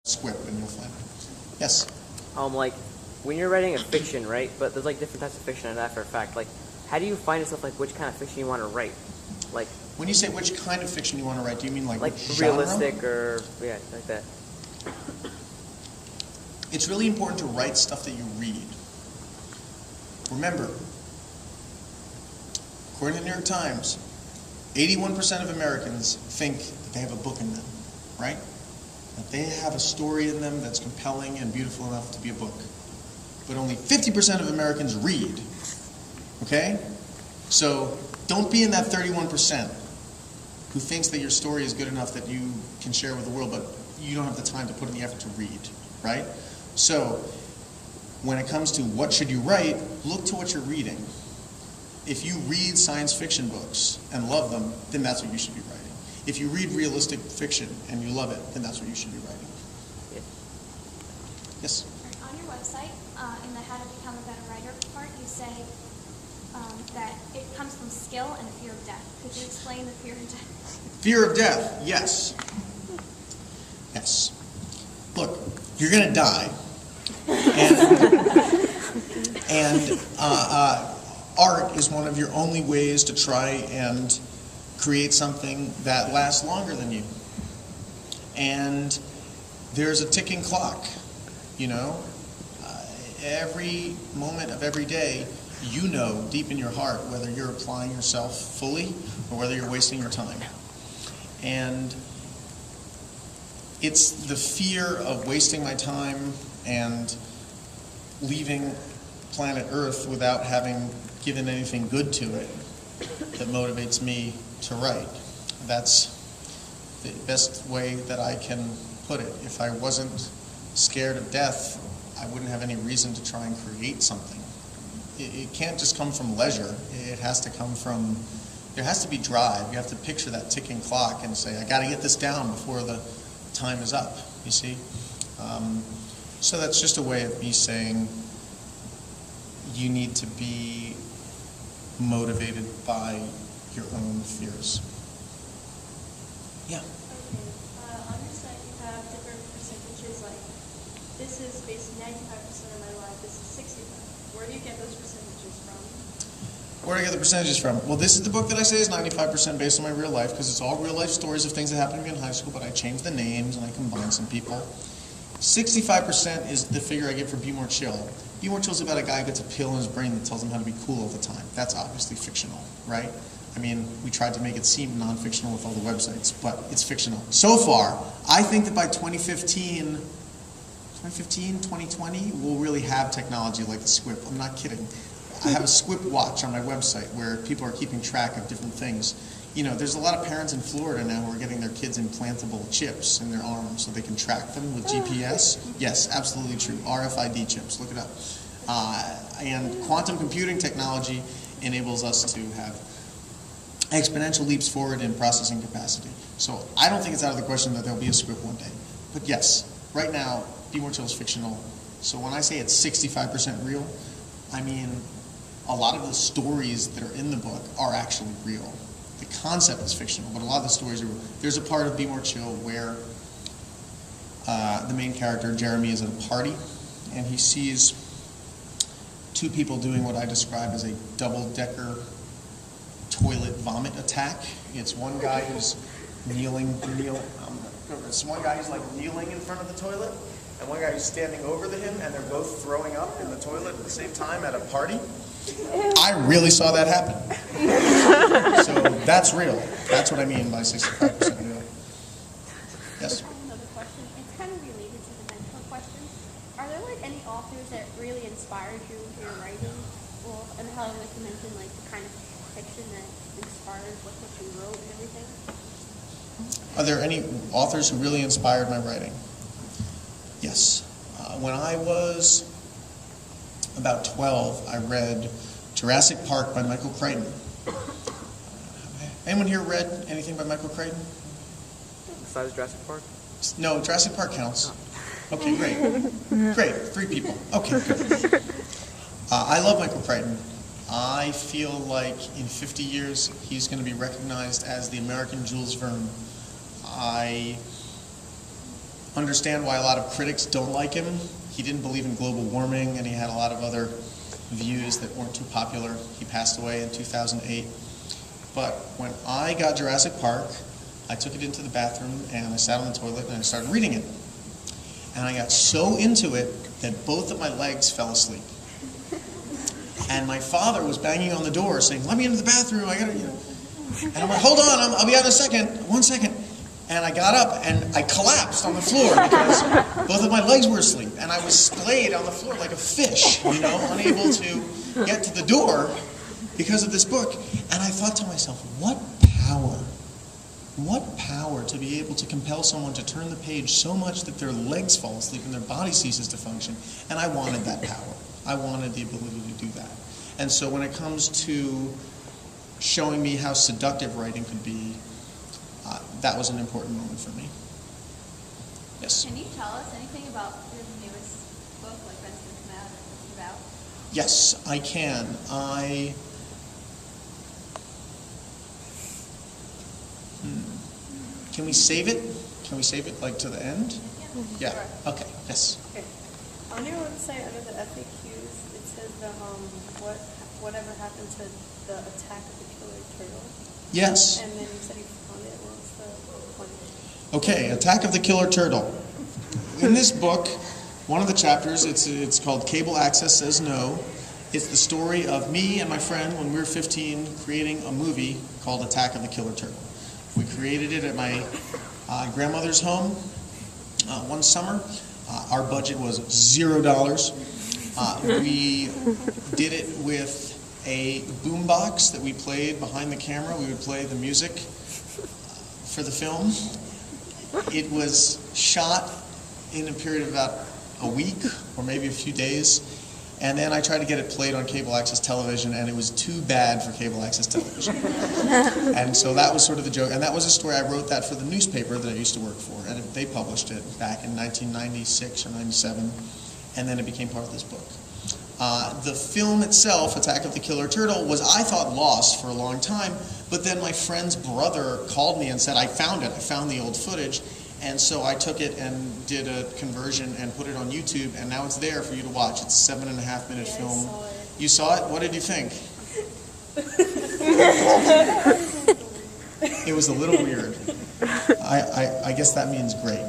squip and you'll find it. Yes? Like, when you're writing a fiction, right, but there's, like, different types of fiction and that for a fact, like, how do you find yourself, like, which kind of fiction you want to write? Like, when you say which kind of fiction you want to write, do you mean like realistic genre? or, yeah, like that? It's really important to write stuff that you read. Remember, according to the New York Times, 81% of Americans think that they have a book in them, right? That they have a story in them that's compelling and beautiful enough to be a book. But only 50% of Americans read, okay? So don't be in that 31% who thinks that your story is good enough that you can share with the world, but you don't have the time to put in the effort to read, right? So when it comes to what should you write, look to what you're reading. If you read science fiction books and love them, then that's what you should be writing. If you read realistic fiction and you love it, then that's what you should be writing. Yeah. Yes? On your website, in the How to Become a Better Writer part, you say that it comes from skill and fear of death. Could you explain the fear of death? Fear of death, yes. Yes. Look, you're going to die. And art is one of your only ways to try and create something that lasts longer than you. And there's a ticking clock, you know. Every moment of every day, you know deep in your heart whether you're applying yourself fully or whether you're wasting your time. And it's the fear of wasting my time and leaving planet Earth without having given anything good to it that motivates me to write. That's the best way that I can put it. If I wasn't scared of death, I wouldn't have any reason to try and create something. It can't just come from leisure. It has to come from, there has to be drive. You have to picture that ticking clock and say, I got to get this down before the time is up, you see? So that's just a way of me saying you need to be motivated by your own fears. Yeah? Okay. On your site you have different percentages, like this is basically 95% of my life, this is 65%. Where do you get those percentages from? Where do I get the percentages from? Well, this is the book that I say is 95% based on my real life, because it's all real life stories of things that happened to me in high school, but I changed the names and I combined some people. 65% is the figure I get for Be More Chill. Be More Chill is about a guy who gets a pill in his brain that tells him how to be cool all the time. That's obviously fictional, right? I mean, we tried to make it seem non-fictional with all the websites, but it's fictional. So far, I think that by 2020, we'll really have technology like the Squip. I'm not kidding. I have a Squip watch on my website where people are keeping track of different things. You know, there's a lot of parents in Florida now who are getting their kids implantable chips in their arms so they can track them with GPS. Yes, absolutely true. RFID chips, look it up. And quantum computing technology enables us to have exponential leaps forward in processing capacity. So I don't think it's out of the question that there'll be a Squip one day. But yes, right now, Be More Chill is fictional. So when I say it's 65% real, I mean a lot of the stories that are in the book are actually real. The concept is fictional, but a lot of the stories are real. There's a part of Be More Chill where the main character, Jeremy, is at a party, and he sees two people doing what I describe as a double-decker toilet vomit attack. It's one guy who's it's one guy who's like kneeling in front of the toilet, and one guy who's standing over him, and they're both throwing up in the toilet at the same time at a party. I really saw that happen. So that's real. That's what I mean by 65% real. Yes? I have another question. It's kind of related to the mental questions. Are there like any authors that really inspired you in your writing? Well, and how like you mentioned like the kind of fiction that inspired what you wrote and everything? Are there any authors who really inspired my writing? Yes. When I was about 12, I read Jurassic Park by Michael Crichton. Anyone here read anything by Michael Crichton? Besides Jurassic Park? No, Jurassic Park counts. Okay, great. Great, 3 people. Okay, good. I love Michael Crichton. I feel like in 50 years, he's going to be recognized as the American Jules Verne. I understand why a lot of critics don't like him. He didn't believe in global warming, and he had a lot of other views that weren't too popular. He passed away in 2008. But when I got Jurassic Park, I took it into the bathroom, and I sat on the toilet, and I started reading it. And I got so into it that both of my legs fell asleep. And my father was banging on the door saying, "Let me into the bathroom, I gotta, you know." And I'm like, "Hold on, I'll be out in a second, 1 second." And I got up and I collapsed on the floor because both of my legs were asleep. And I was splayed on the floor like a fish, you know, unable to get to the door because of this book. And I thought to myself, what power to be able to compel someone to turn the page so much that their legs fall asleep and their body ceases to function. And I wanted that power. I wanted the ability to do that. And so when it comes to showing me how seductive writing could be, that was an important moment for me. Yes? Can you tell us anything about your newest book, like when it's going to come out or what it's about? Yes, I can. Can we save it? Can we save it like to the end? Yeah. Sure. Okay. Yes. Okay. On your website, under the FAQs, it says whatever happened to the attack of the killer turtle. Yes. And then you said you found it. What was the point? Okay. Attack of the Killer Turtle. In this book, one of the chapters, it's called Cable Access Says No. It's the story of me and my friend when we were 15 creating a movie called Attack of the Killer Turtle. We created it at my grandmother's home one summer. Our budget was $0. We did it with a boombox that we played behind the camera. We would play the music for the film. It was shot in a period of about a week or maybe a few days. And then I tried to get it played on cable access television, and it was too bad for cable access television. And so that was sort of the joke. And that was a story, I wrote that for the newspaper that I used to work for. And they published it back in 1996 or 97. And then it became part of this book. The film itself, Attack of the Killer Turtle, was, I thought, lost for a long time. But then my friend's brother called me and said, I found it. I found the old footage. And so I took it and did a conversion and put it on YouTube, and now it's there for you to watch. It's a 7.5-minute film. I saw it. You saw it? What did you think? It was a little weird. I guess that means great.